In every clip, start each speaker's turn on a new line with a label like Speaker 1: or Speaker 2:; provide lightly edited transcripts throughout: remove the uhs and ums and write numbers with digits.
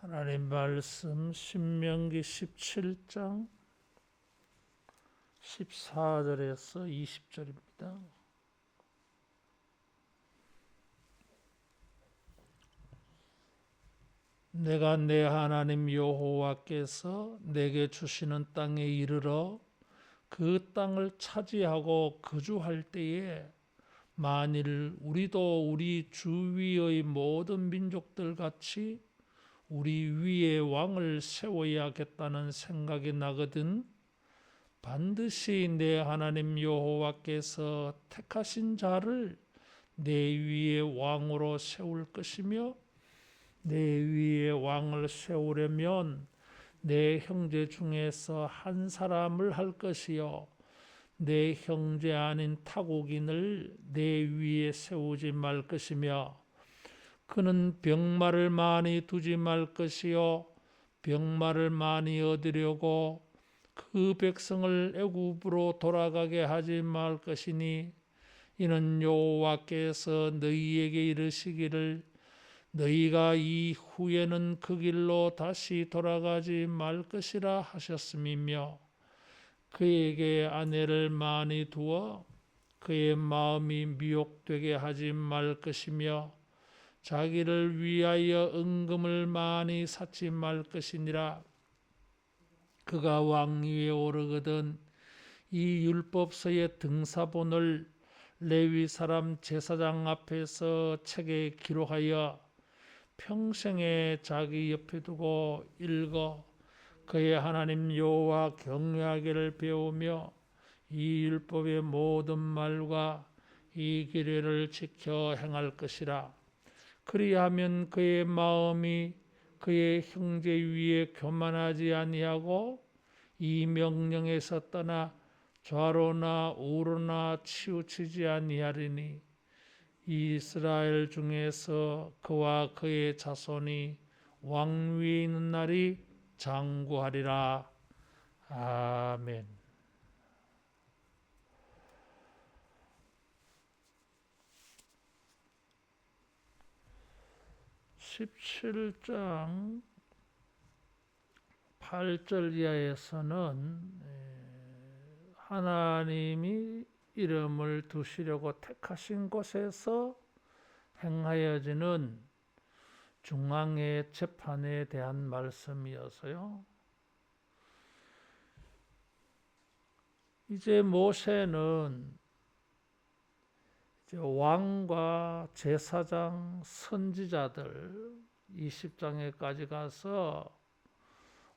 Speaker 1: 하나님 말씀 신명기 17장 14절에서 20절입니다. 내가 내 하나님 여호와께서 내게 주시는 땅에 이르러 그 땅을 차지하고 거주할 때에 만일 우리도 우리 주위의 모든 민족들 같이 우리 위에 왕을 세워야겠다는 생각이 나거든 반드시 내 하나님 여호와께서 택하신 자를 내 위에 왕으로 세울 것이며 내 위에 왕을 세우려면 내 형제 중에서 한 사람을 할 것이요 내 형제 아닌 타국인을 내 위에 세우지 말 것이며 그는 병마를 많이 두지 말 것이요 병마를 많이 얻으려고 그 백성을 애굽으로 돌아가게 하지 말 것이니 이는 여호와께서 너희에게 이르시기를 너희가 이후에는 그 길로 다시 돌아가지 말 것이라 하셨음이며 그에게 아내를 많이 두어 그의 마음이 미혹되게 하지 말 것이며 자기를 위하여 은금을 많이 쌓지 말 것이니라. 그가 왕위에 오르거든 이 율법서의 등사본을 레위 사람 제사장 앞에서 책에 기록하여 평생에 자기 옆에 두고 읽어 그의 하나님 여호와 경외하기를 배우며 이 율법의 모든 말과 이 규례를 지켜 행할 것이라. 그리하면 그의 마음이 그의 형제 위에 교만하지 아니하고 이 명령에서 떠나 좌로나 우로나 치우치지 아니하리니 이스라엘 중에서 그와 그의 자손이 왕위에 있는 날이 장구하리라. 아멘. (17장) 8절 이하에서는 하나님이 이름을 두시려고 택하신 곳에서 행하여지는 중앙의 재판에 대한 말씀이어서요. 이제 모세는 이제 왕과 제사장, 선지자들 20장에까지 가서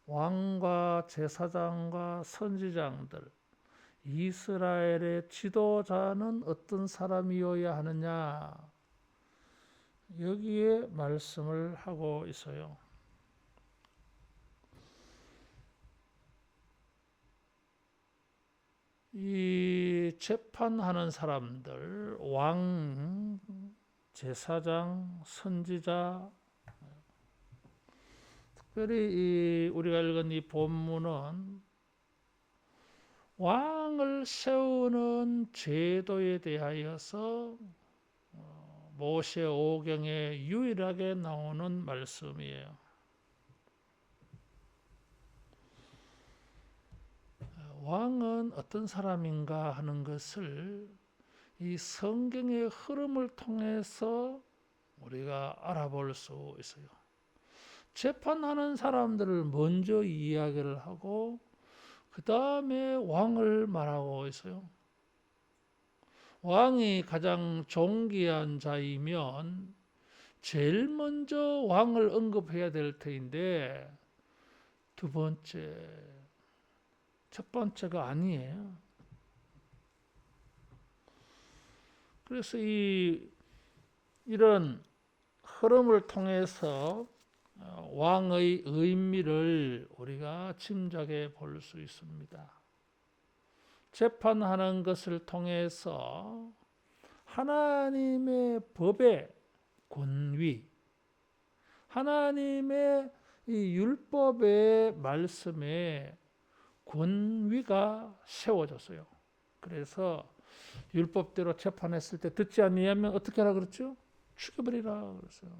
Speaker 1: 왕과 제사장과 선지장들 이스라엘의 지도자는 어떤 사람이어야 하느냐 여기에 말씀을 하고 있어요. 이 재판하는 사람들 왕, 제사장, 선지자 특별히 우리가 읽은 이 본문은 왕을 세우는 제도에 대하여서 모세 오경에 유일하게 나오는 말씀이에요. 왕은 어떤 사람인가 하는 것을 이 성경의 흐름을 통해서 우리가 알아볼 수 있어요. 재판하는 사람들을 먼저 이야기를 하고 그 다음에 왕을 말하고 있어요. 왕이 가장 존귀한 자이면 제일 먼저 왕을 언급해야 될 터인데 두 번째, 첫 번째가 아니에요. 그래서 이런 흐름을 통해서 왕의 의미를 우리가 짐작해 볼 수 있습니다. 재판하는 것을 통해서 하나님의 법의 권위, 하나님의 이 율법의 말씀에 권위가 세워졌어요. 그래서 율법대로 재판했을 때 듣지 아니하면 어떻게 하라 그랬죠? 죽여버리라 그랬어요.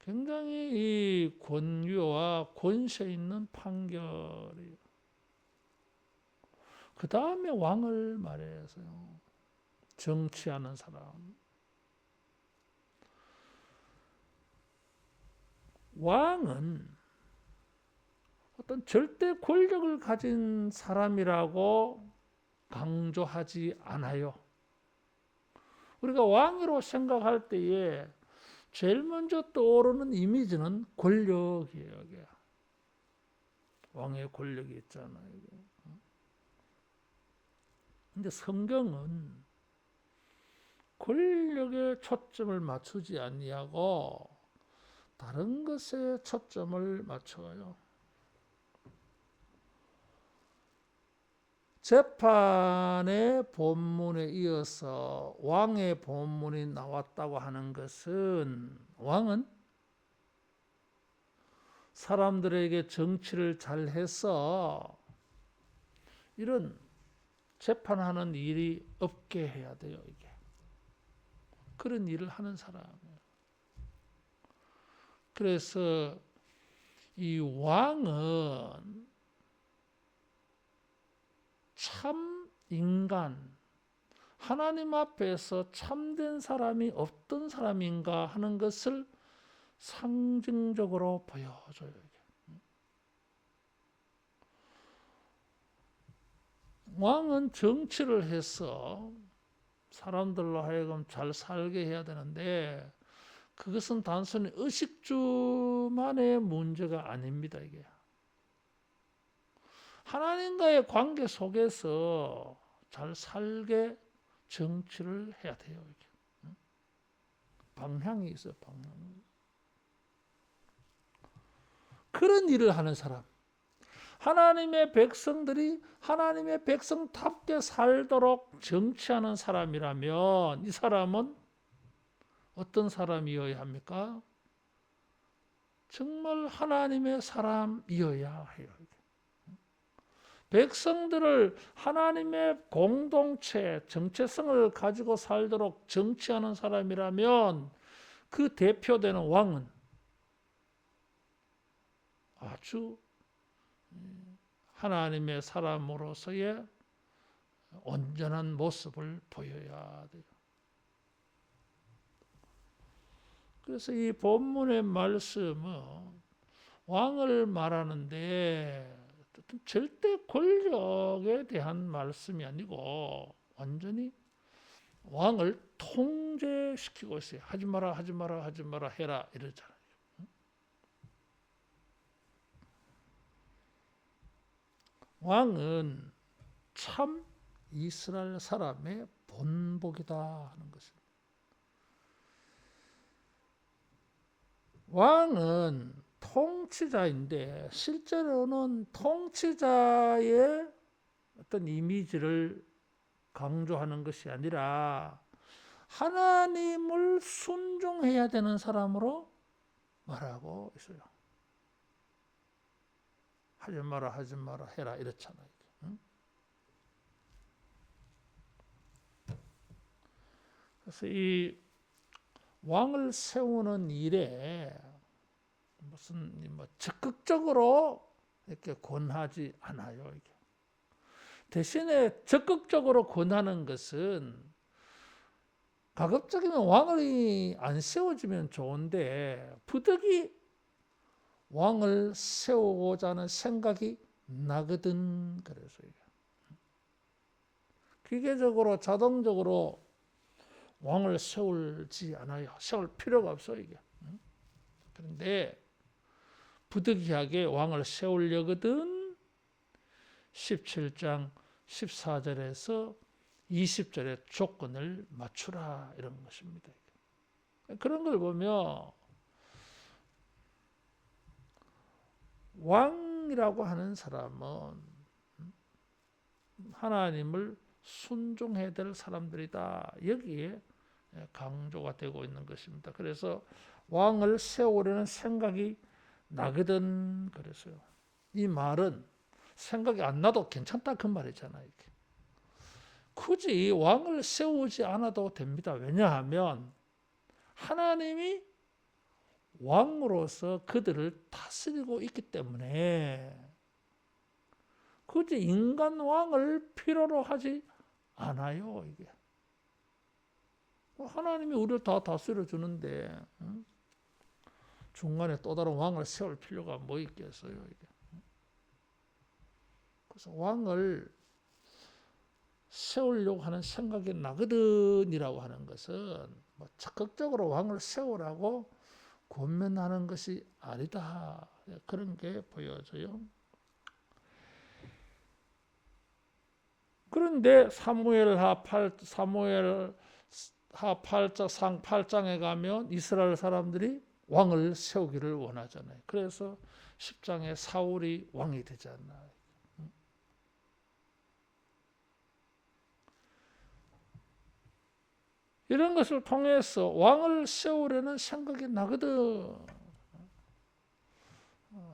Speaker 1: 굉장히 이 권위와 권세 있는 판결이에요. 그 다음에 왕을 말해서요. 정치하는 사람. 왕은 어떤 절대 권력을 가진 사람이라고 강조하지 않아요. 우리가 왕이라고 생각할 때에 제일 먼저 떠오르는 이미지는 권력이에요. 이게. 왕의 권력이 있잖아요. 근데 성경은 권력에 초점을 맞추지 아니하고 다른 것에 초점을 맞춰요. 재판의 본문에 이어서 왕의 본문이 나왔다고 하는 것은 왕은 사람들에게 정치를 잘해서 이런 재판하는 일이 없게 해야 돼요. 이게 그런 일을 하는 사람이에요. 그래서 이 왕은 참 인간, 하나님 앞에서 참된 사람이 어떤 사람인가 하는 것을 상징적으로 보여줘요. 왕은 정치를 해서 사람들로 하여금 잘 살게 해야 되는데 그것은 단순히 의식주만의 문제가 아닙니다. 이게 하나님과의 관계 속에서 잘 살게 정치를 해야 돼요. 이게. 방향이 있어요. 방향. 그런 일을 하는 사람. 하나님의 백성들이 하나님의 백성답게 살도록 정치하는 사람이라면 이 사람은 어떤 사람이어야 합니까? 정말 하나님의 사람이어야 해요. 백성들을 하나님의 공동체, 정체성을 가지고 살도록 정치하는 사람이라면 그 대표되는 왕은 아주 하나님의 사람으로서의 온전한 모습을 보여야 돼요. 그래서 이 본문의 말씀은 왕을 말하는데 절대 권력에 대한 말씀이 아니고 완전히 왕을 통제시키고 있어요. 하지 마라, 하지 마라, 하지 마라 해라 이러잖아요. 왕은 참 이스라엘 사람의 본복이다 하는 것입니다. 왕은 통치자인데 실제로는 통치자의 어떤 이미지를 강조하는 것이 아니라 하나님을 순종해야 되는 사람으로 말하고 있어요. 하지 마라, 하지 마라 해라 이렇잖아요. 응? 그래서 이 왕을 세우는 일에 무슨 적극적으로 이렇게 권하지 않아요. 이게. 대신에 적극적으로 권하는 것은 가급적이면 왕이 안 세워지면 좋은데 부득이 왕을 세우고자 하는 생각이 나거든. 그래서 이게. 기계적으로 자동적으로 왕을 세우지 않아요. 세울 필요가 없어요. 이게. 그런데 부득이하게 왕을 세우려거든 17장 14절에서 20절의 조건을 맞추라 이런 것입니다. 그런 걸 보면 왕이라고 하는 사람은 하나님을 순종해야 될 사람들이다. 여기에 강조가 되고 있는 것입니다. 그래서 왕을 세우려는 생각이 나거든. 그래서요. 이 말은 생각이 안 나도 괜찮다 그 말이잖아요. 이렇게. 굳이 왕을 세우지 않아도 됩니다. 왜냐하면 하나님이 왕으로서 그들을 다스리고 있기 때문에 굳이 인간 왕을 필요로 하지 않아요. 이게 하나님이 우리를 다 다스려 주는데 중간에 또 다른 왕을 세울 필요가 뭐 있겠어요. 이게. 그래서 왕을 세우려고 하는 생각이 나거든이라고 하는 것은 뭐 적극적으로 왕을 세우라고 권면하는 것이 아니다. 그런 게 보여져요. 그런데 사무엘하 8장에 가면 이스라엘 사람들이 왕을 세우기를 원하잖아요. 그래서 10장에 사울이 왕이 되잖아요. 이런 것을 통해서 왕을 세우려는 생각이 나거든.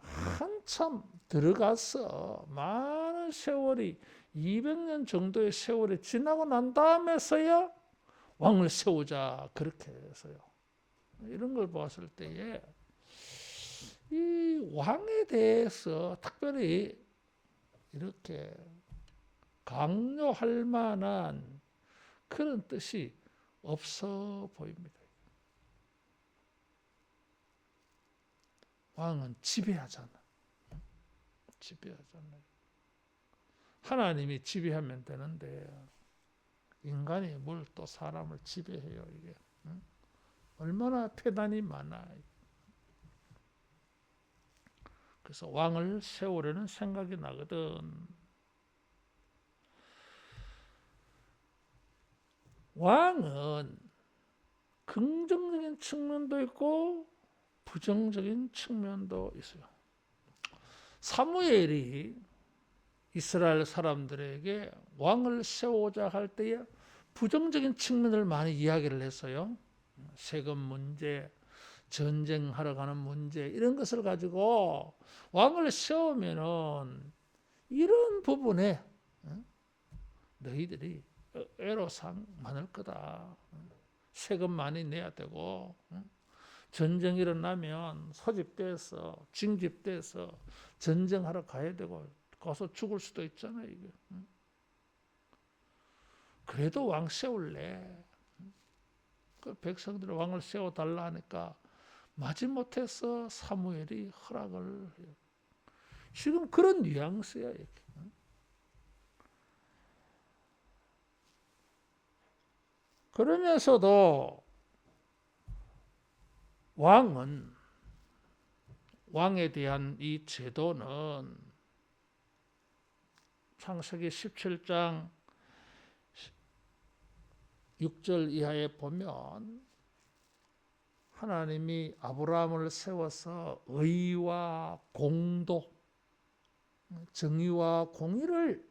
Speaker 1: 한참 들어가서 많은 세월이 200년 정도의 세월이 지나고 난 다음에서야 왕을 세우자 그렇게 해서요. 이런 걸 봤을 때에 이 왕에 대해서 특별히 이렇게 강요할 만한 그런 뜻이 없어 보입니다. 왕은 지배하잖아. 지배하잖아요. 하나님이 지배하면 되는데 인간이 뭘 또 사람을 지배해요. 이게 얼마나 폐단이 많아. 그래서 왕을 세우려는 생각이 나거든. 왕은 긍정적인 측면도 있고 부정적인 측면도 있어요. 사무엘이 이스라엘 사람들에게 왕을 세우자 할 때에 부정적인 측면을 많이 이야기를 했어요. 세금 문제, 전쟁하러 가는 문제 이런 것을 가지고 왕을 세우면은 이런 부분에 너희들이 애로사항 많을 거다. 세금 많이 내야 되고 전쟁 일어나면 소집돼서 징집돼서 전쟁하러 가야 되고 가서 죽을 수도 있잖아요. 이게. 그래도 왕 세울래. 그 백성들이 왕을 세워달라 하니까 마지못해서 사무엘이 허락을 해요. 지금 그런 뉘앙스야. 이렇게. 그러면서도 왕에 대한 이 제도는 창세기 17장 6절 이하에 보면 하나님이 아브라함을 세워서 의와 공도, 정의와 공의를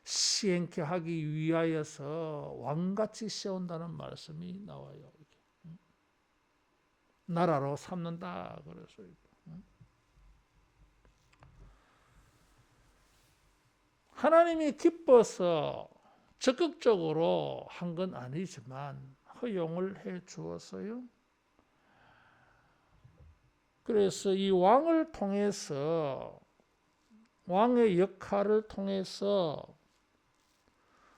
Speaker 1: 시행케 하기 위하여서 왕같이 세운다는 말씀이 나와요. 나라로 삼는다 그래서 하나님이 기뻐서 적극적으로 한 건 아니지만 허용을 해 주었어요. 그래서 이 왕을 통해서 왕의 역할을 통해서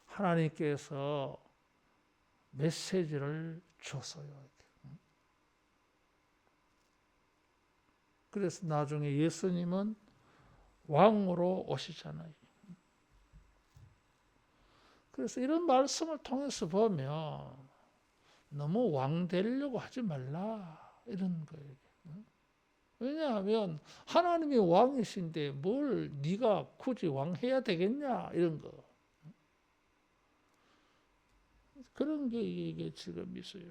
Speaker 1: 하나님께서 메시지를 줬어요. 그래서 나중에 예수님은 왕으로 오시잖아요. 그래서 이런 말씀을 통해서 보면 너무 왕 되려고 하지 말라 이런 거예요. 왜냐하면 하나님이 왕이신데 뭘 네가 굳이 왕 해야 되겠냐 이런 거. 그런 게 이게 지금 있어요.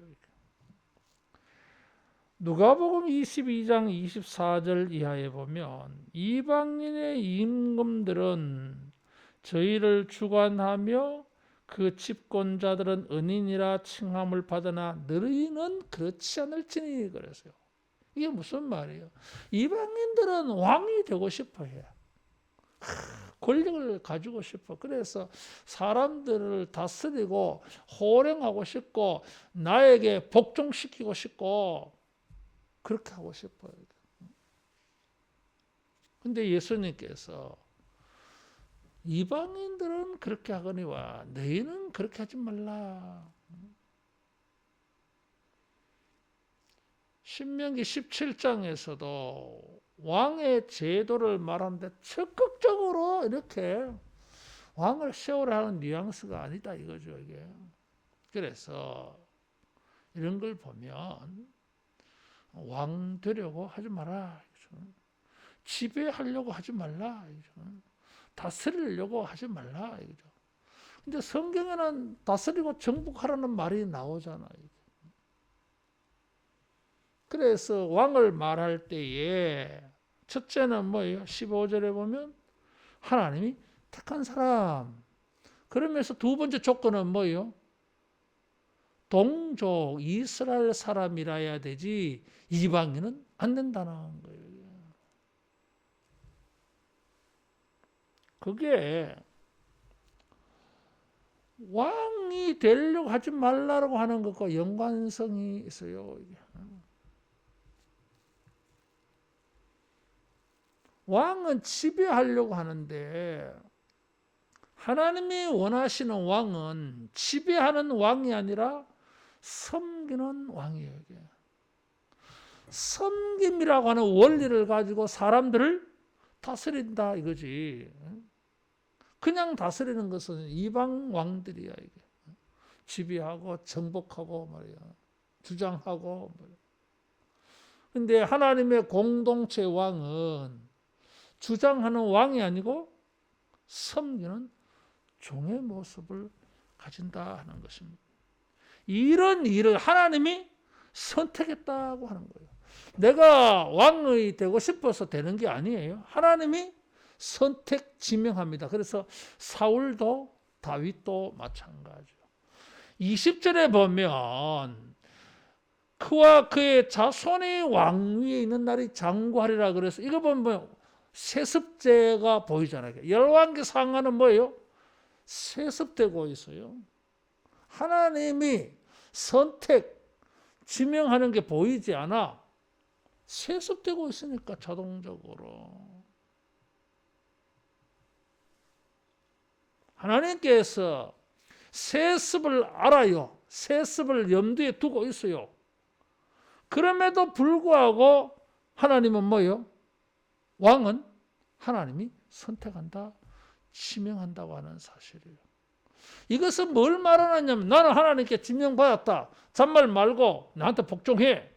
Speaker 1: 누가복음 22장 24절 이하에 보면 이방인의 임금들은 저희를 주관하며 그 집권자들은 은인이라 칭함을 받으나 너희는 그렇지 않을지니 그랬어요. 이게 무슨 말이에요? 이방인들은 왕이 되고 싶어 해요. 권력을 가지고 싶어. 그래서 사람들을 다스리고 호령하고 싶고 나에게 복종시키고 싶고 그렇게 하고 싶어요. 근데 예수님께서 이방인들은 그렇게 하거니와 너희는 그렇게 하지 말라. 신명기 17장에서도 왕의 제도를 말하는데 적극적으로 이렇게 왕을 세우라는 뉘앙스가 아니다 이거죠, 이게. 그래서 이런 걸 보면 왕 되려고 하지 마라. 지배하려고 하지 말라. 다스리려고 하지 말라. 근데 성경에는 다스리고 정복하라는 말이 나오잖아요. 그래서 왕을 말할 때에 첫째는 뭐예요? 15절에 보면 하나님이 택한 사람. 그러면서 두 번째 조건은 뭐예요? 동족 이스라엘 사람이라야 되지 이방인은 안 된다는 거예요. 그게 왕이 되려고 하지 말라고 하는 것과 연관성이 있어요. 왕은 지배하려고 하는데 하나님이 원하시는 왕은 지배하는 왕이 아니라 섬기는 왕이에요. 이게. 섬김이라고 하는 원리를 가지고 사람들을 다스린다 이거지. 그냥 다스리는 것은 이방 왕들이야. 이게. 지배하고 정복하고 말이야. 주장하고 말이야. 근데 하나님의 공동체 왕은 주장하는 왕이 아니고 섬기는 종의 모습을 가진다 하는 것입니다. 이런 일을 하나님이 선택했다고 하는 거예요. 내가 왕이 되고 싶어서 되는 게 아니에요. 하나님이 선택 지명합니다. 그래서 사울도 다윗도 마찬가지요. 20절에 보면 그와 그의 자손이 왕위에 있는 날이 장구하리라 그래서 이거 보면 세습제가 보이잖아요. 열왕기 상하는 뭐예요? 세습되고 있어요. 하나님이 선택, 지명하는 게 보이지 않아. 세습되고 있으니까 자동적으로. 하나님께서 세습을 알아요. 세습을 염두에 두고 있어요. 그럼에도 불구하고 하나님은 뭐예요? 왕은 하나님이 선택한다, 지명한다고 하는 사실이에요. 이것은 뭘 말하느냐면 나는 하나님께 지명받았다. 잔말 말고 나한테 복종해.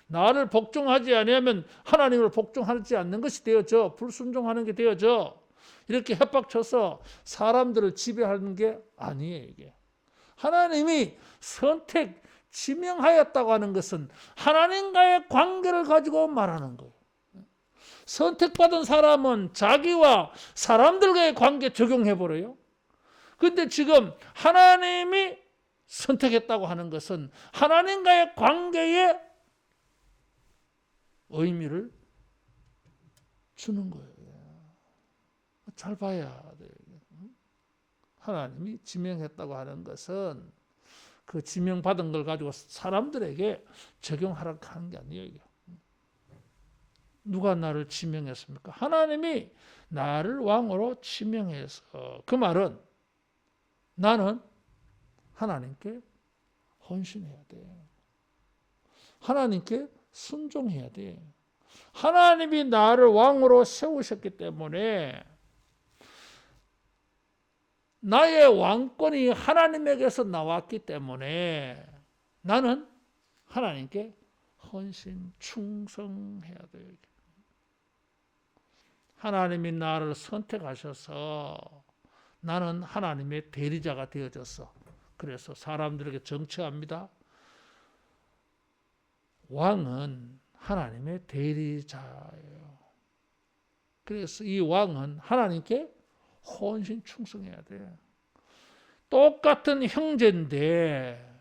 Speaker 1: 나를 복종하지 아니하면 하나님을 복종하지 않는 것이 되어져. 불순종하는 게 되어져. 이렇게 협박쳐서 사람들을 지배하는 게 아니에요. 이게. 하나님이 선택, 지명하였다고 하는 것은 하나님과의 관계를 가지고 말하는 거예요. 선택받은 사람은 자기와 사람들과의 관계 적용해버려요. 근데 지금 하나님이 선택했다고 하는 것은 하나님과의 관계에 의미를 주는 거예요. 잘 봐야 돼요. 하나님이 지명했다고 하는 것은 그 지명받은 걸 가지고 사람들에게 적용하라고 하는 게 아니에요. 누가 나를 지명했습니까? 하나님이 나를 왕으로 지명해서 그 말은 나는 하나님께 헌신해야 돼. 하나님께 순종해야 돼. 하나님이 나를 왕으로 세우셨기 때문에 나의 왕권이 하나님에게서 나왔기 때문에 나는 하나님께 헌신, 충성해야 돼요. 하나님이 나를 선택하셔서 나는 하나님의 대리자가 되어졌어. 그래서 사람들에게 정치합니다. 왕은 하나님의 대리자예요. 그래서 이 왕은 하나님께 헌신 충성해야 돼. 똑같은 형제인데,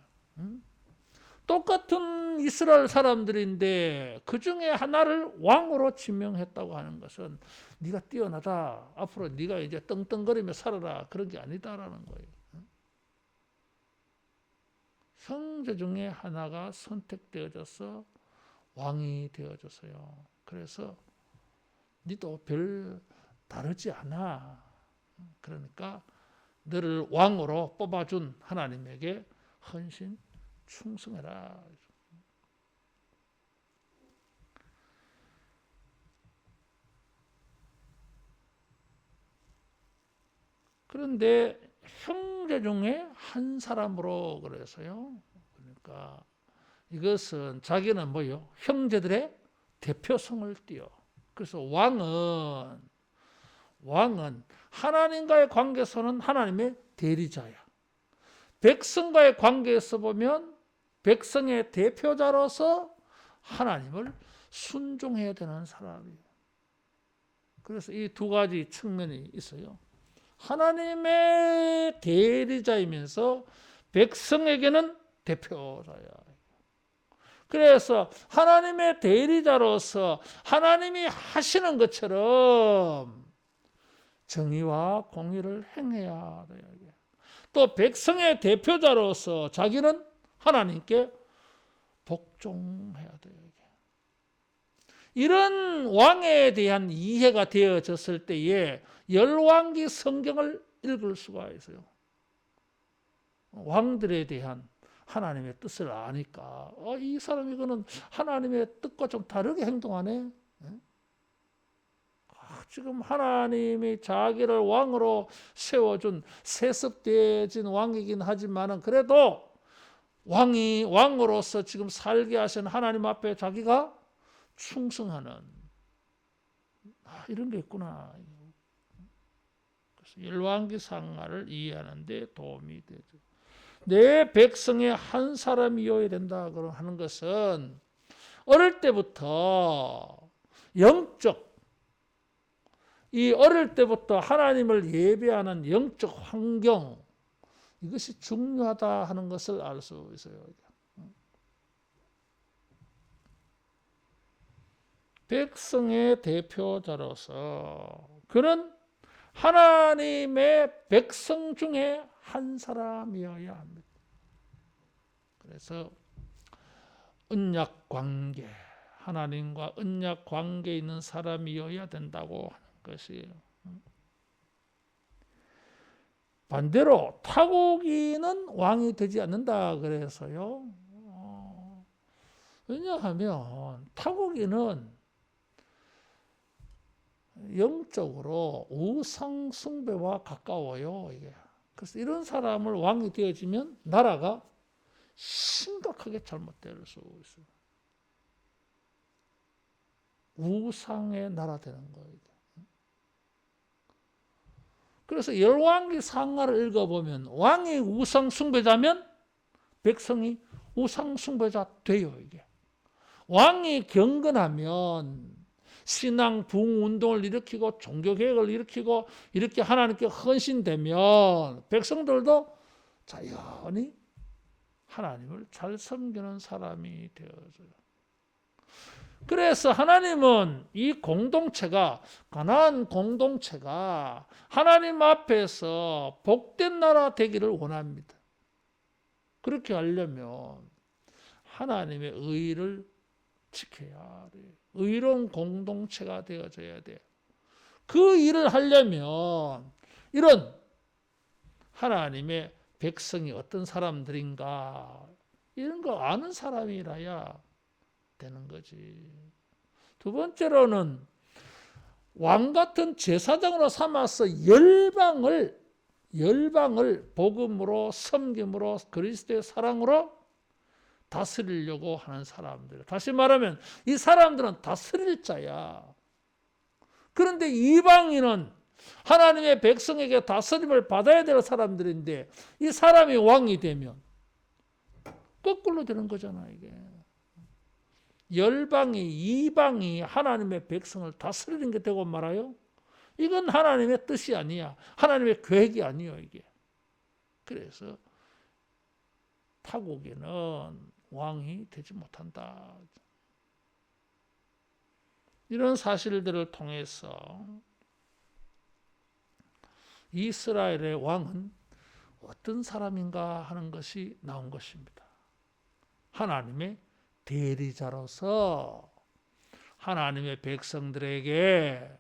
Speaker 1: 똑같은 이스라엘 사람들인데 그 중에 하나를 왕으로 지명했다고 하는 것은 네가 뛰어나다. 앞으로 네가 이제 떵떵거리며 살아라. 그런 게 아니다라는 거예요. 형제 중에 하나가 선택되어져서 왕이 되어줬어요. 그래서 니도 별 다르지 않아. 그러니까 너를 왕으로 뽑아준 하나님에게 헌신 충성해라. 그런데 형제 중에 한 사람으로 그래서요. 그러니까 이것은 자기는 뭐요? 형제들의 대표성을 띠어. 그래서 왕은 하나님과의 관계에서는 하나님의 대리자야. 백성과의 관계에서 보면 백성의 대표자로서 하나님을 순종해야 되는 사람이에요. 그래서 이 두 가지 측면이 있어요. 하나님의 대리자이면서 백성에게는 대표자야. 그래서 하나님의 대리자로서 하나님이 하시는 것처럼 정의와 공의를 행해야 돼요. 또 백성의 대표자로서 자기는 하나님께 복종해야 돼요. 이런 왕에 대한 이해가 되어졌을 때에 열왕기 성경을 읽을 수가 있어요. 왕들에 대한 하나님의 뜻을 아니까 이 사람 이거는 하나님의 뜻과 좀 다르게 행동하네. 지금 하나님이 자기를 왕으로 세워준 세습되어진 왕이긴 하지만은 그래도 왕으로서 지금 살게 하신 하나님 앞에 자기가 충성하는 이런 게 있구나. 그래서 열왕기 상하를 이해하는 데 도움이 되죠. 내 백성의 한 사람이어야 된다 하는 것은 어릴 때부터 어릴 때부터 하나님을 예배하는 영적 환경, 이것이 중요하다 하는 것을 알 수 있어요. 백성의 대표자로서 그는 하나님의 백성 중에 한 사람이어야 합니다. 그래서 언약 관계, 하나님과 언약 관계에 있는 사람이어야 된다고 하는 것이에요. 반대로 타국이는 왕이 되지 않는다 그래서요. 왜냐하면 타국이는 영적으로 우상 숭배와 가까워요. 이게. 그래서 이런 사람을 왕이 되어지면 나라가 심각하게 잘못될 수 있어요. 우상의 나라 되는 거예요. 그래서 열왕기 상하를 읽어보면 왕이 우상 숭배자면 백성이 우상 숭배자 돼요. 이게. 왕이 경건하면 신앙 부흥 운동을 일으키고 종교 개혁을 일으키고 이렇게 하나님께 헌신되면 백성들도 자연히 하나님을 잘 섬기는 사람이 되어져요. 그래서 하나님은 이 공동체가 가나안 공동체가 하나님 앞에서 복된 나라 되기를 원합니다. 그렇게 하려면 하나님의 의를 지켜야 돼요. 의로운 공동체가 되어져야 돼요. 그 일을 하려면 이런 하나님의 백성이 어떤 사람들인가 이런 거 아는 사람이라야 되는 거지. 두 번째로는 왕 같은 제사장으로 삼아서 열방을 복음으로 섬김으로 그리스도의 사랑으로 다스리려고 하는 사람들. 다시 말하면 이 사람들은 다스릴 자야. 그런데 이방인은 하나님의 백성에게 다스림을 받아야 될 사람들인데 이 사람이 왕이 되면 거꾸로 되는 거잖아. 이게. 이방이 하나님의 백성을 다스리는 게 되고 말아요. 이건 하나님의 뜻이 아니야. 하나님의 계획이 아니에요. 이게. 그래서 타국에는 왕이 되지 못한다. 이런 사실들을 통해서 이스라엘의 왕은 어떤 사람인가 하는 것이 나온 것입니다. 하나님의 대리자로서 하나님의 백성들에게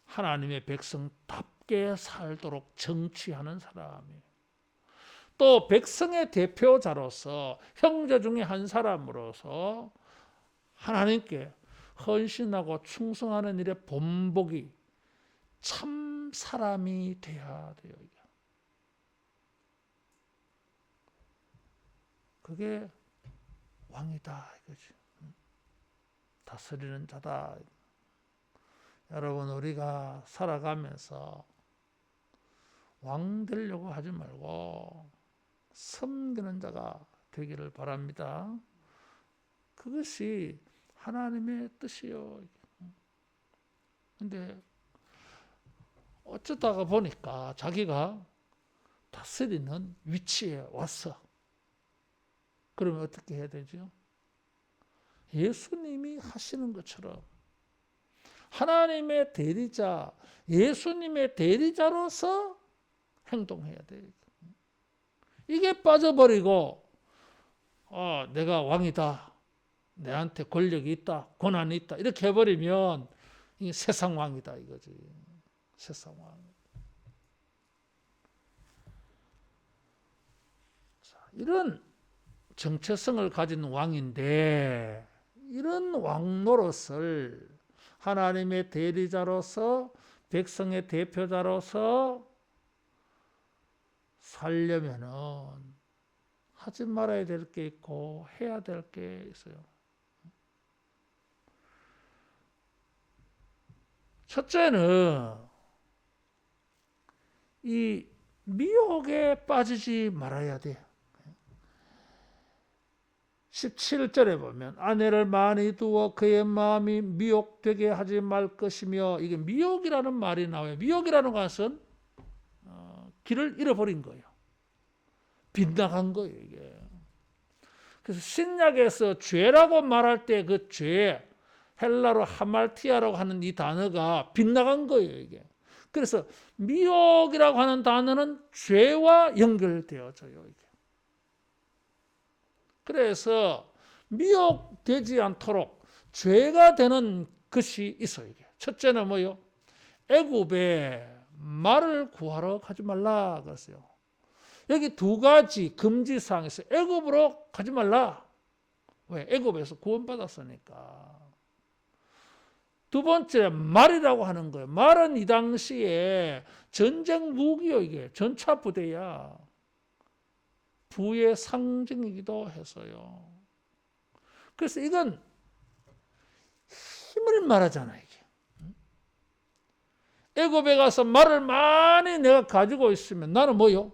Speaker 1: 하나님의 백성답게 살도록 정치하는 사람이에요. 또 백성의 대표자로서 형제 중에 한 사람으로서 하나님께 헌신하고 충성하는 일의 본보기 참 사람이 돼야 돼요. 그게 왕이다 이거지. 다스리는 자다. 여러분, 우리가 살아가면서 왕 되려고 하지 말고 섬기는 자가 되기를 바랍니다. 그것이 하나님의 뜻이요. 근데 어쩌다가 보니까 자기가 다스리는 위치에 왔어. 그러면 어떻게 해야 되죠? 예수님이 하시는 것처럼 하나님의 대리자, 예수님의 대리자로서 행동해야 돼요. 이게 빠져버리고 내가 왕이다, 내한테 권력이 있다, 권한이 있다 이렇게 해버리면 이게 세상 왕이다 이거지. 세상 왕. 자, 이런 정체성을 가진 왕인데 이런 왕 노릇을 하나님의 대리자로서 백성의 대표자로서 살려면은 하지 말아야 될 게 있고 해야 될 게 있어요. 첫째는 이 미혹에 빠지지 말아야 돼. 17절에 보면 아내를 많이 두어 그의 마음이 미혹되게 하지 말 것이며, 이게 미혹이라는 말이 나와요. 미혹이라는 것은 길을 잃어버린 거예요. 빗나간 거예요, 이게. 그래서 신약에서 죄라고 말할 때 그 죄, 헬라로 하말티아라고 하는 이 단어가 빗나간 거예요, 이게. 그래서 미혹이라고 하는 단어는 죄와 연결되어져요, 이게. 그래서 미혹되지 않도록 죄가 되는 것이 있어요, 이게. 첫째는 뭐요? 애굽에 말을 구하러 가지 말라 그랬어요. 여기 두 가지 금지사항이 있어요. 애굽으로 가지 말라. 왜? 애굽에서 구원받았으니까. 두 번째, 말이라고 하는 거예요. 말은 이 당시에 전쟁 무기요, 이게. 전차 부대야. 부의 상징이기도 해서요. 그래서 이건 힘을 말하잖아요, 이게. 애굽에 가서 말을 많이 내가 가지고 있으면 나는 뭐요?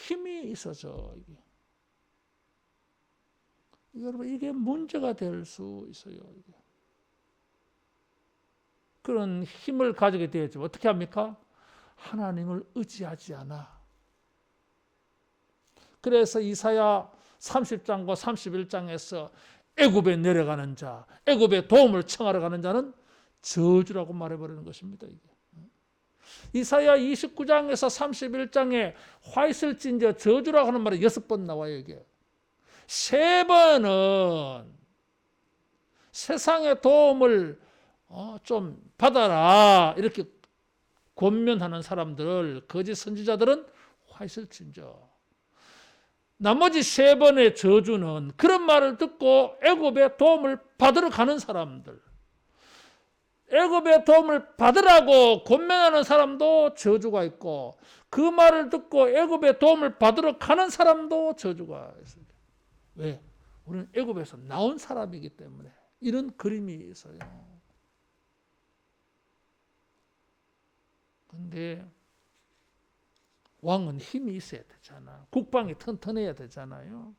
Speaker 1: 힘이 있어져, 이게. 여러분, 이게 문제가 될 수 있어요, 이게. 그런 힘을 가지게 되었죠. 어떻게 합니까? 하나님을 의지하지 않아. 그래서 이사야 30장과 31장에서 애굽에 내려가는 자, 애굽에 도움을 청하러 가는 자는 저주라고 말해버리는 것입니다, 이게. 이사야 29장에서 31장에 화 있을 진저 저주라고 하는 말이 6번 나와요, 이게. 3번은 세상의 도움을 좀 받아라 이렇게 권면하는 사람들, 거짓 선지자들은 화 있을 진저. 나머지 3번의 저주는 그런 말을 듣고 애굽의 도움을 받으러 가는 사람들, 애굽의 도움을 받으라고 권면하는 사람도 저주가 있고, 그 말을 듣고 애굽의 도움을 받으러 가는 사람도 저주가 있습니다. 왜? 우리는 애굽에서 나온 사람이기 때문에 이런 그림이 있어요. 근데 왕은 힘이 있어야 되잖아. 국방이 튼튼해야 되잖아요.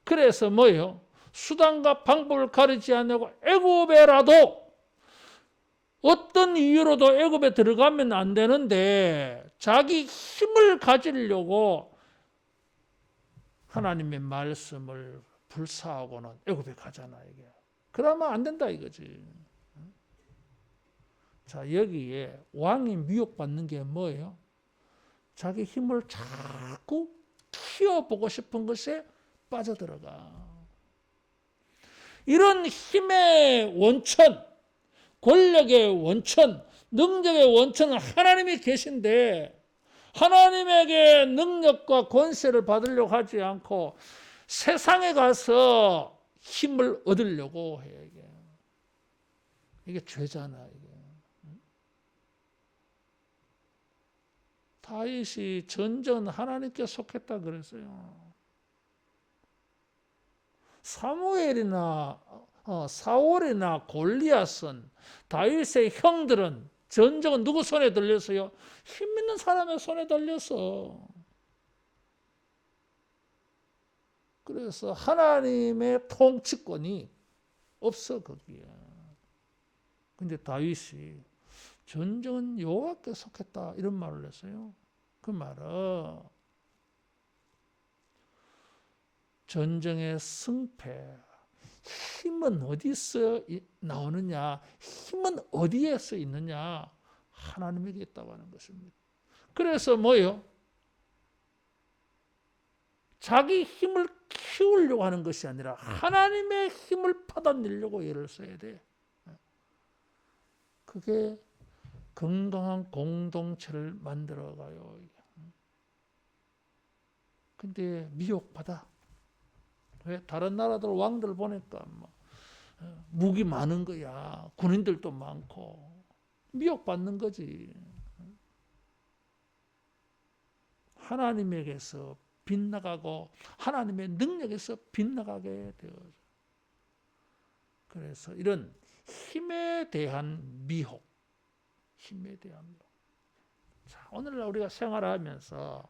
Speaker 1: 그래서 뭐예요? 수단과 방법을 가리지 않고 애굽에라도 어떤 이유로도 애굽에 들어가면 안 되는데 자기 힘을 가지려고 하나님의 말씀을 불사하고는 애굽에 가잖아, 이게. 그러면 안 된다 이거지. 자, 여기에 왕이 미혹받는 게 뭐예요? 자기 힘을 자꾸 키워보고 싶은 것에 빠져들어가. 이런 힘의 원천, 권력의 원천, 능력의 원천은 하나님이 계신데 하나님에게 능력과 권세를 받으려고 하지 않고 세상에 가서 힘을 얻으려고 해. 이게 죄잖아. 이게. 다윗이 전전 하나님께 속했다 그랬어요. 사울이나 골리앗은 다윗의 형들은 전쟁은 누구 손에 들렸어요? 힘 있는 사람의 손에 들렸어. 그래서 하나님의 통치권이 없어 거기에. 근데 다윗이 전쟁은 여호와께 속했다 이런 말을 했어요. 그 말은 전쟁의 승패, 힘은 어디서 나오느냐, 힘은 어디에서 있느냐, 하나님에게 있다고 하는 것입니다. 그래서 뭐예요? 자기 힘을 키우려고 하는 것이 아니라 하나님의 힘을 받아내려고 애를 써야 돼. 그게 건강한 공동체를 만들어가요. 근데 미혹받아. 왜? 다른 나라들 왕들 보니까 무기 많은 거야. 군인들도 많고. 미혹받는 거지. 하나님에게서 빗나가고 하나님의 능력에서 빗나가게 되어져. 그래서 이런 힘에 대한 미혹. 자, 오늘날 우리가 생활하면서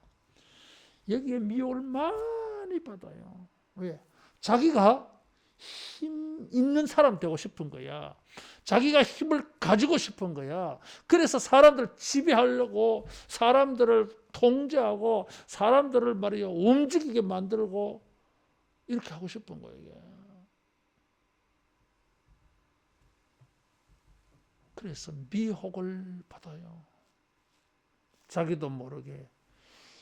Speaker 1: 여기에 미혹을 많이 받아요. 왜? 자기가 힘 있는 사람 되고 싶은 거야. 자기가 힘을 가지고 싶은 거야. 그래서 사람들을 지배하려고, 사람들을 통제하고, 사람들을 말이야 움직이게 만들고 이렇게 하고 싶은 거예요. 이게. 그래서 미혹을 받아요. 자기도 모르게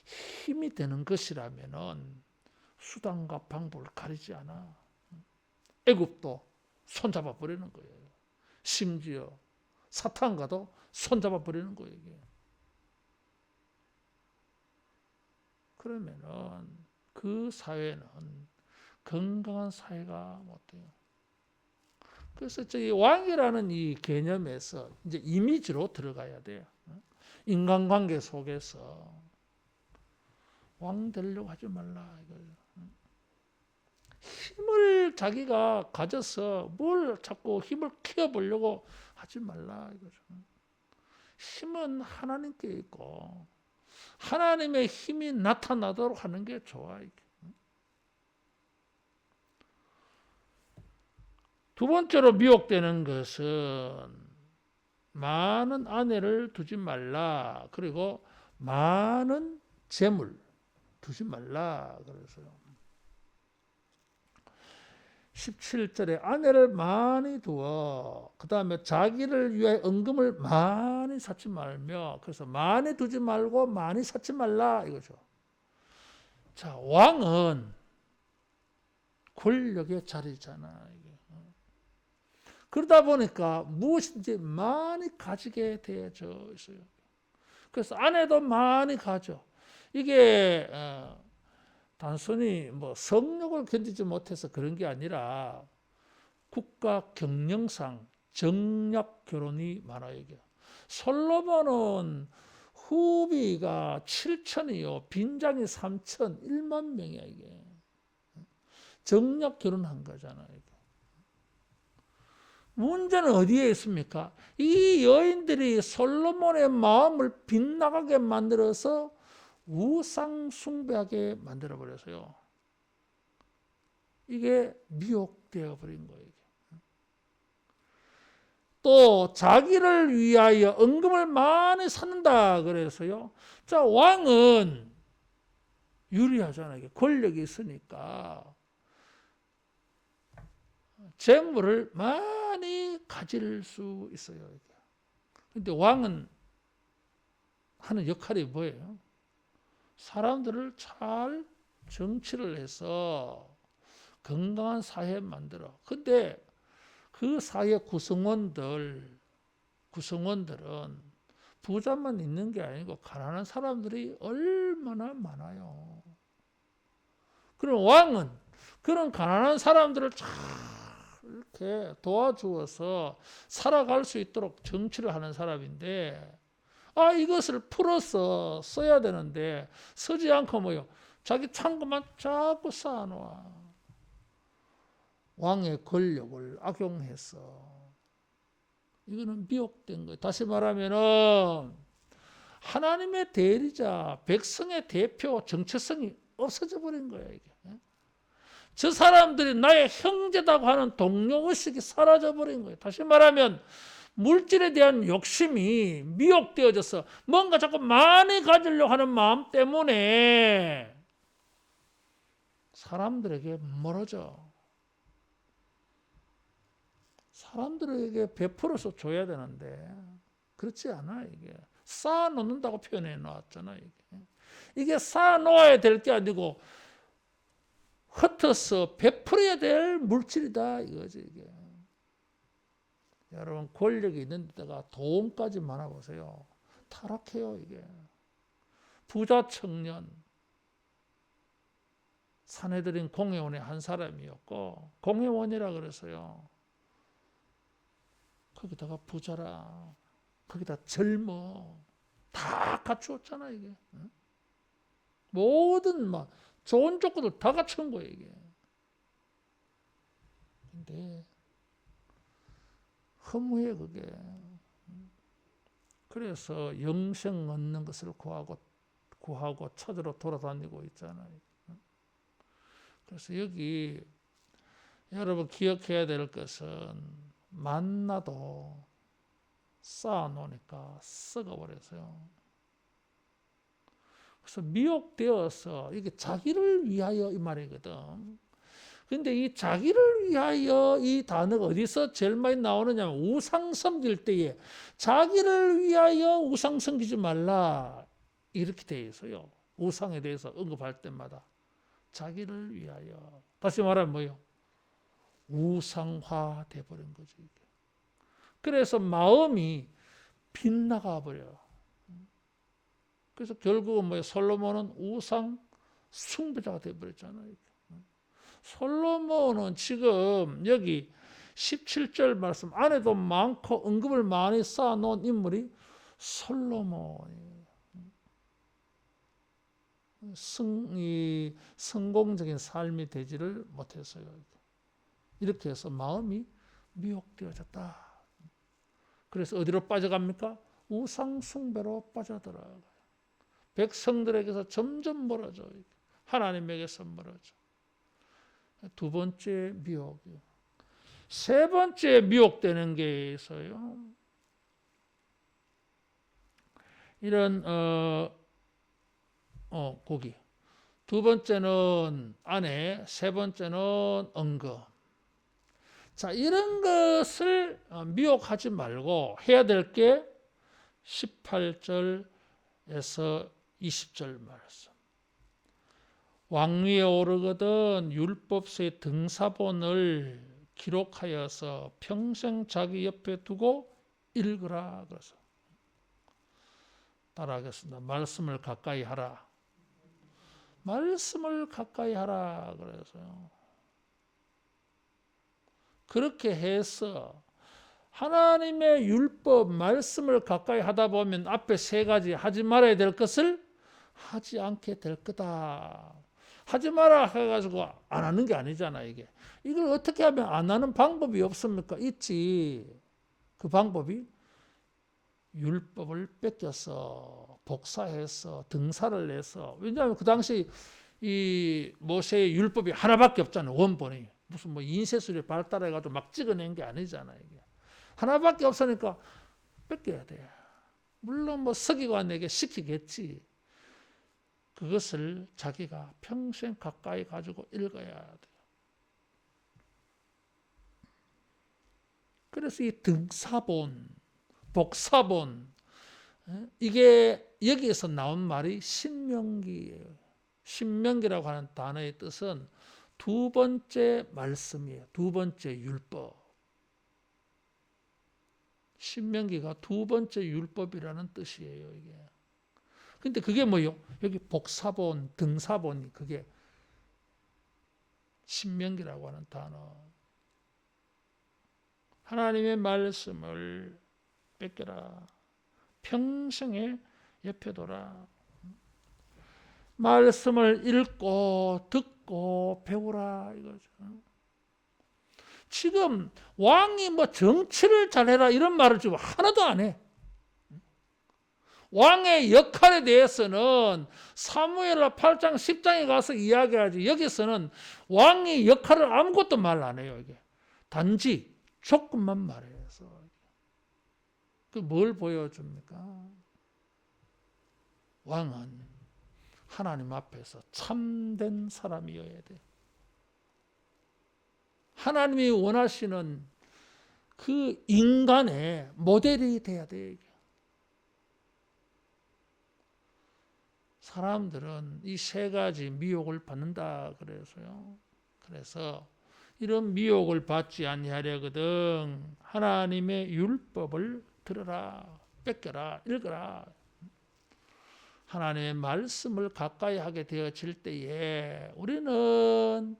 Speaker 1: 힘이 되는 것이라면은 수단과 방법을 가리지 않아. 애굽도 손잡아 버리는 거예요. 심지어 사탄과도 손잡아 버리는 거예요. 이게. 그러면은 그 사회는 건강한 사회가 못 돼요. 그래서 저기 왕이라는 이 개념에서 이제 이미지로 들어가야 돼요. 인간관계 속에서 왕 되려고 하지 말라 이거예요. 힘을 자기가 가져서 뭘 자꾸 힘을 키워보려고 하지 말라 이거죠. 힘은 하나님께 있고 하나님의 힘이 나타나도록 하는 게 좋아. 두 번째로 미혹되는 것은 많은 아내를 두지 말라. 그리고 많은 재물 두지 말라. 그래서요. 17절에 아내를 많이 두어 그 다음에 자기를 위해 은금을 많이 쌓지 말며 그래서 많이 두지 말고 많이 쌓지 말라 이거죠. 자, 왕은 권력의 자리잖아. 이게. 그러다 보니까 무엇인지 많이 가지게 되어져 있어요. 그래서 아내도 많이 가져. 이게 단순히 뭐 성욕을 견디지 못해서 그런 게 아니라 국가 경영상 정략 결혼이 많아요. 이게. 솔로몬은 후비가 7천이요, 빈장이 3천, 1만 명이야 이게. 정략 결혼한 거잖아요. 이게. 문제는 어디에 있습니까? 이 여인들이 솔로몬의 마음을 빗나가게 만들어서 우상 숭배하게 만들어 버렸어요. 이게 미혹되어 버린 거예요. 또 자기를 위하여 은금을 많이 쌓는다 그래서요. 자, 왕은 유리하잖아요. 권력이 있으니까 재물을 많이 가질 수 있어요. 그런데 왕은 하는 역할이 뭐예요? 사람들을 잘 정치를 해서 건강한 사회 만들어. 근데 그 사회 구성원들은 부자만 있는 게 아니고 가난한 사람들이 얼마나 많아요. 그럼 왕은 그런 가난한 사람들을 잘 이렇게 도와주어서 살아갈 수 있도록 정치를 하는 사람인데, 이것을 풀어서 써야 되는데 쓰지 않고 뭐요? 자기 창고만 자꾸 쌓아놓아. 왕의 권력을 악용해서. 이거는 미혹된 거예요. 다시 말하면은 하나님의 대리자, 백성의 대표 정체성이 없어져 버린 거예요. 이게. 저 사람들이 나의 형제다고 하는 동료의식이 사라져 버린 거예요. 다시 말하면 물질에 대한 욕심이 미혹되어져서 뭔가 자꾸 많이 가지려고 하는 마음 때문에 사람들에게 멀어져. 사람들에게 베풀어서 줘야 되는데 그렇지 않아. 이게 쌓아놓는다고 표현해 놨잖아. 이게 쌓아놓아야 될 게 아니고 흩어서 베풀어야 될 물질이다 이거지. 이게. 여러분 권력이 있는 데다가 돈까지 많아보세요. 타락해요. 이게. 부자 청년 산헤드린 공회원의 한 사람이었고, 공회원이라 그랬어요. 거기다가 부자라, 거기다 젊어, 다 갖추었잖아 이게. 모든 막 좋은 조건을 다 갖춘 거예요 이게. 근데 허무해 그게. 그래서 영생 얻는 것을 구하고 찾으러 돌아다니고 있잖아요. 그래서 여기 여러분 기억해야 될 것은 만나도 쌓아놓으니까 썩어버렸어요. 그래서 미혹되어서 이게 자기를 위하여 이 말이거든. 근데 이 자기를 위하여 이 단어가 어디서 제일 많이 나오느냐면 우상 섬길 때에 자기를 위하여 우상 섬기지 말라 이렇게 되어 있어요. 우상에 대해서 언급할 때마다 자기를 위하여. 다시 말하면 뭐예요? 우상화 돼버린 거죠. 이게. 그래서 마음이 빗나가 버려요. 그래서 결국은 뭐예요? 솔로몬은 우상 숭배자가 돼버렸잖아요. 솔로몬은 지금 여기 17절 말씀 안에도 많고 언급을 많이 쌓아놓은 인물이 솔로몬이에요. 성공적인 삶이 되지를 못했어요. 이렇게 해서 마음이 미혹되어졌다. 그래서 어디로 빠져갑니까? 우상 숭배로 빠져들어가요. 백성들에게서 점점 멀어져. 하나님에게서 멀어져. 두 번째 미혹이요. 세 번째 미혹되는 게 있어요. 이런 고기. 두 번째는 아내, 세 번째는 언거. 자, 이런 것을 미혹하지 말고 해야 될 게 18절에서 20절 말씀. 왕위에 오르거든 율법서의 등사본을 기록하여서 평생 자기 옆에 두고 읽으라. 그래서 따라하겠습니다. 말씀을 가까이 하라. 말씀을 가까이 하라. 그래서요. 그렇게 해서 하나님의 율법 말씀을 가까이 하다 보면 앞에 세 가지 하지 말아야 될 것을 하지 않게 될 거다. 하지 마라 해가지고 안 하는 게 아니잖아 이게. 이걸 어떻게 하면 안 하는 방법이 없습니까? 있지. 그 방법이 율법을 뺏겨서 복사해서 등사를 해서. 왜냐하면 그 당시 이 모세의 율법이 하나밖에 없잖아요. 원본이. 무슨 뭐 인쇄술이 발달해가지고 막 찍어낸 게 아니잖아 이게. 하나밖에 없으니까 뺏겨야 돼. 물론 뭐 서기관에게 시키겠지. 그것을 자기가 평생 가까이 가지고 읽어야 돼요. 그래서 이 등사본, 복사본, 이게 여기에서 나온 말이 신명기예요. 신명기라고 하는 단어의 뜻은 두 번째 말씀이에요. 두 번째 율법. 신명기가 두 번째 율법이라는 뜻이에요, 이게. 근데 그게 뭐요? 여기 복사본, 등사본, 그게 신명기라고 하는 단어. 하나님의 말씀을 뺏겨라. 평생에 옆에 둬라. 말씀을 읽고 듣고 배우라 이거죠. 지금 왕이 뭐 정치를 잘해라 이런 말을 지금 하나도 안 해. 왕의 역할에 대해서는 사무엘하 8장 10장에 가서 이야기하지. 여기서는 왕의 역할을 아무것도 말 안 해요. 이게 단지 조금만 말해서 그 뭘 보여줍니까? 왕은 하나님 앞에서 참된 사람이어야 돼. 하나님이 원하시는 그 인간의 모델이 돼야 돼. 사람들은 이 세 가지 미혹을 받는다 그래서요. 그래서 이런 미혹을 받지 아니하려거든 하나님의 율법을 들어라, 뺏겨라, 읽어라. 하나님의 말씀을 가까이 하게 되어질 때에 우리는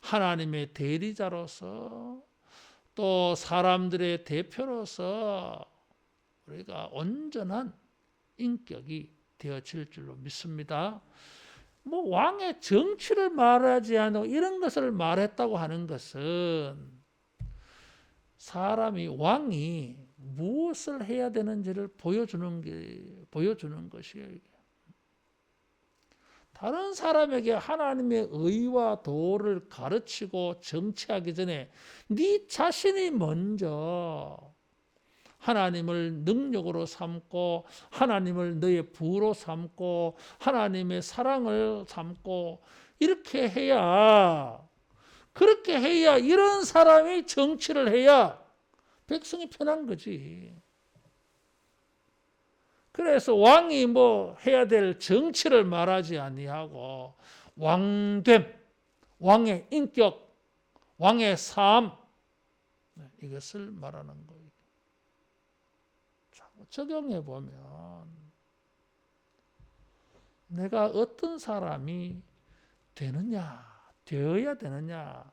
Speaker 1: 하나님의 대리자로서 또 사람들의 대표로서 우리가 온전한 인격이 되어질 줄로 믿습니다. 뭐 왕의 정치를 말하지 않고 이런 것을 말했다고 하는 것은 사람이 왕이 무엇을 해야 되는지를 보여주는 것이에요. 다른 사람에게 하나님의 의와 도를 가르치고 정치하기 전에 네 자신이 먼저 하나님을 능력으로 삼고 하나님을 너의 부로 삼고 하나님의 사랑을 삼고 이렇게 해야 그렇게 해야 이런 사람이 정치를 해야 백성이 편한 거지. 그래서 왕이 뭐 해야 될 정치를 말하지 아니하고 왕됨, 왕의 인격, 왕의 삶 이것을 말하는 거예요. 적용해 보면 내가 어떤 사람이 되어야 되느냐,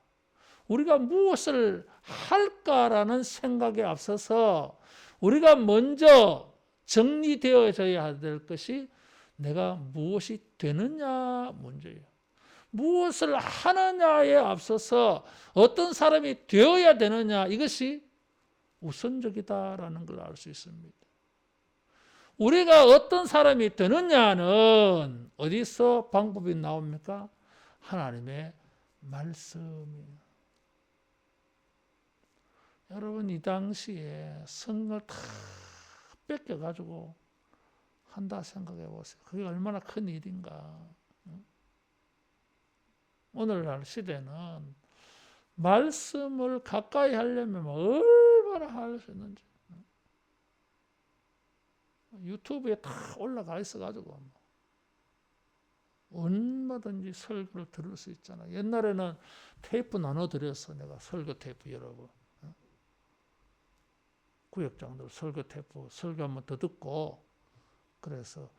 Speaker 1: 우리가 무엇을 할까라는 생각에 앞서서 우리가 먼저 정리되어져야 될 것이 내가 무엇이 되느냐 문제예요. 무엇을 하느냐에 앞서서 어떤 사람이 되어야 되느냐 이것이 우선적이다라는 걸 알 수 있습니다. 우리가 어떤 사람이 되느냐는 어디서 방법이 나옵니까? 하나님의 말씀이에요. 여러분 이 당시에 성을 다 뺏겨가지고 한다 생각해 보세요. 그게 얼마나 큰 일인가. 오늘날 시대는 말씀을 가까이 하려면 얼마나 할 수 있는지. 유튜브에 다 올라가 있어가지고 얼마든지 설교를 들을 수 있잖아. 옛날에는 테이프 나눠드렸어. 내가 설교 테이프 여러분. 구역장들 설교 테이프 설교 한번 더 듣고 그래서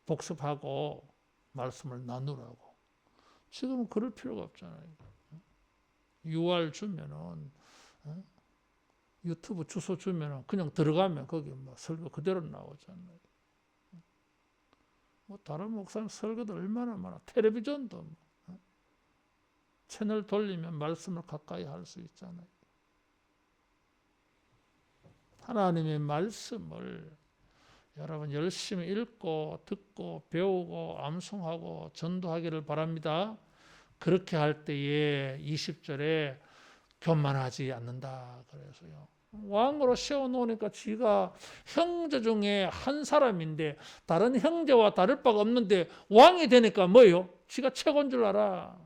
Speaker 1: 복습하고 말씀을 나누라고. 지금은 그럴 필요가 없잖아요. UR 주면은 유튜브 주소 주면은 그냥 들어가면 거기 뭐 설교 그대로 나오잖아요. 뭐 다른 목사님 설교도 얼마나 많아. 텔레비전도 채널 돌리면 말씀을 가까이 할 수 있잖아요. 하나님의 말씀을 여러분 열심히 읽고 듣고 배우고 암송하고 전도하기를 바랍니다. 그렇게 할 때에 20절에 교만하지 않는다 그래서요. 왕으로 세워놓으니까 지가 형제 중에 한 사람인데 다른 형제와 다를 바가 없는데 왕이 되니까 뭐예요? 지가 최고인 줄 알아.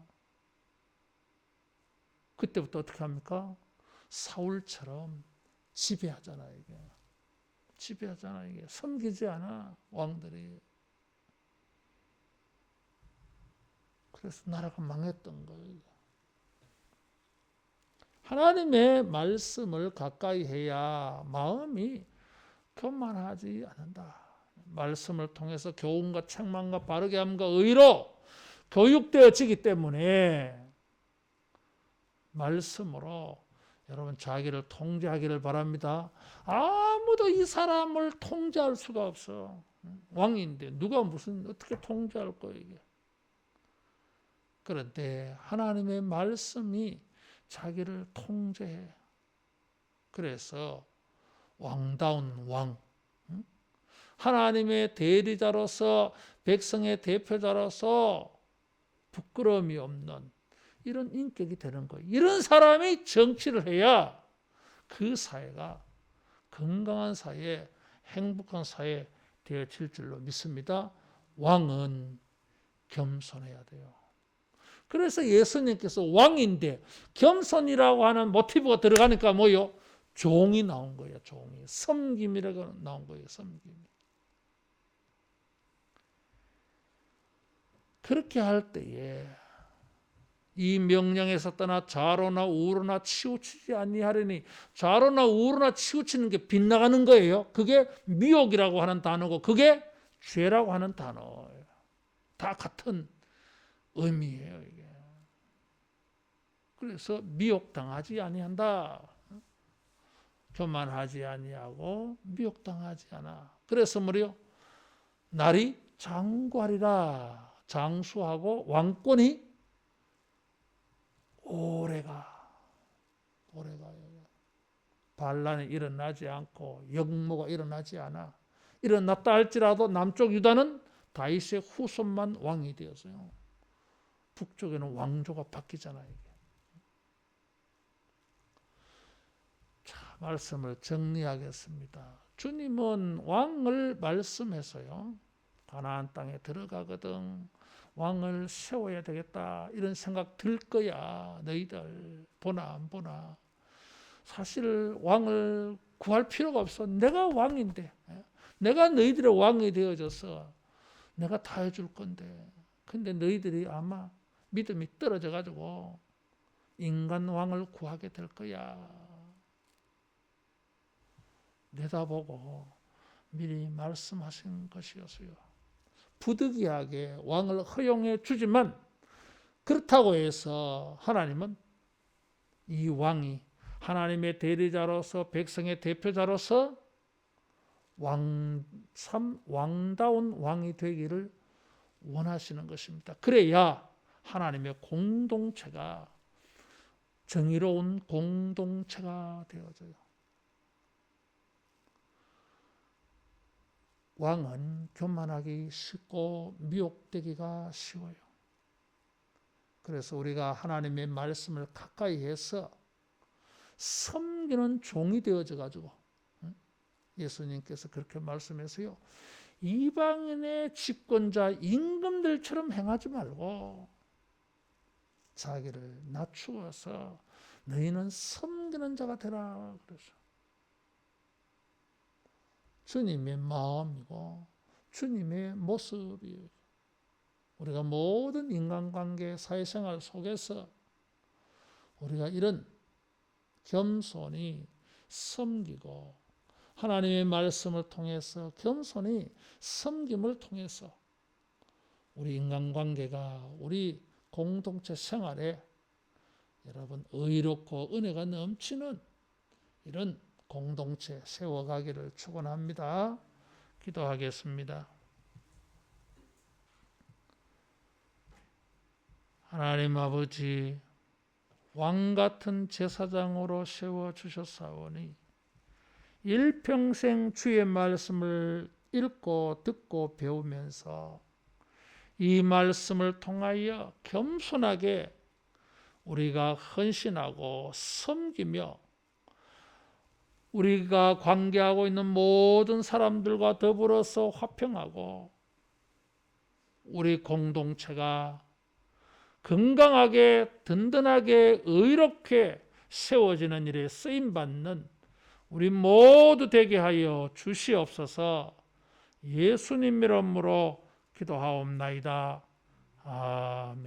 Speaker 1: 그때부터 어떻게 합니까? 사울처럼 지배하잖아 이게. 지배하잖아 이게. 섬기지 않아 왕들이. 그래서 나라가 망했던 거예요. 하나님의 말씀을 가까이 해야 마음이 교만하지 않는다. 말씀을 통해서 교훈과 책망과 바르게 함과 의로 교육되어지기 때문에 말씀으로 여러분 자기를 통제하기를 바랍니다. 아무도 이 사람을 통제할 수가 없어. 왕인데 누가 무슨 어떻게 통제할 거예요 이게. 그런데 하나님의 말씀이 자기를 통제해. 그래서 왕다운 왕, 하나님의 대리자로서 백성의 대표자로서 부끄러움이 없는 이런 인격이 되는 거예요. 이런 사람이 정치를 해야 그 사회가 건강한 사회, 행복한 사회 되어질 줄로 믿습니다. 왕은 겸손해야 돼요. 그래서 예수님께서 왕인데 겸손이라고 하는 모티브가 들어가니까 뭐요? 종이 나온 거예요. 종이. 섬김이라고 나온 거예요. 섬김. 그렇게 할 때에 이 명령에서 떠나 좌로나 우로나 치우치지 아니하려니, 좌로나 우로나 치우치는 게 빗나가는 거예요. 그게 미혹이라고 하는 단어고 그게 죄라고 하는 단어예요. 다 같은 의미예요. 이게. 그래서 미혹당하지 아니한다. 교만하지 아니하고 미혹당하지 않아. 그래서 뭐래요? 날이 장구하리라. 장수하고 왕권이 오래가. 반란이 일어나지 않고 역모가 일어나지 않아. 일어났다 할지라도 남쪽 유다는 다윗의 후손만 왕이 되었어요. 북쪽에는 왕조가 바뀌잖아요. 자, 말씀을 정리하겠습니다. 주님은 왕을 말씀해서요. 가나안 땅에 들어가거든 왕을 세워야 되겠다 이런 생각 들 거야. 너희들 보나 안 보나. 사실 왕을 구할 필요가 없어. 내가 왕인데, 내가 너희들의 왕이 되어져서 내가 다 해줄 건데, 근데 너희들이 아마 믿음이 떨어져 가지고 인간 왕을 구하게 될 거야. 내다보고 미리 말씀하신 것이었어요. 부득이하게 왕을 허용해 주지만 그렇다고 해서 하나님은 이 왕이 하나님의 대리자로서 백성의 대표자로서 왕다운 왕이 되기를 원하시는 것입니다. 그래야 하나님의 공동체가 정의로운 공동체가 되어져요. 왕은 교만하기 쉽고 미혹되기가 쉬워요. 그래서 우리가 하나님의 말씀을 가까이 해서 섬기는 종이 되어져 가지고 예수님께서 그렇게 말씀해서요. 이방인의 집권자 임금들처럼 행하지 말고 자기를 낮추어서 너희는 섬기는 자가 되라 그래서 주님의 마음이고 주님의 모습이에요. 우리가 모든 인간관계, 사회생활 속에서 우리가 이런 겸손히 섬기고 하나님의 말씀을 통해서 겸손히 섬김을 통해서 우리 인간관계가 우리 공동체 생활에 여러분 의롭고 은혜가 넘치는 이런 공동체 세워가기를 축원합니다. 기도하겠습니다. 하나님 아버지, 왕같은 제사장으로 세워주셨사오니 일평생 주의 말씀을 읽고 듣고 배우면서 이 말씀을 통하여 겸손하게 우리가 헌신하고 섬기며 우리가 관계하고 있는 모든 사람들과 더불어서 화평하고 우리 공동체가 건강하게 든든하게 의롭게 세워지는 일에 쓰임받는 우리 모두 되게 하여 주시옵소서. 예수님 이름으로 기도하옵나이다. 아멘.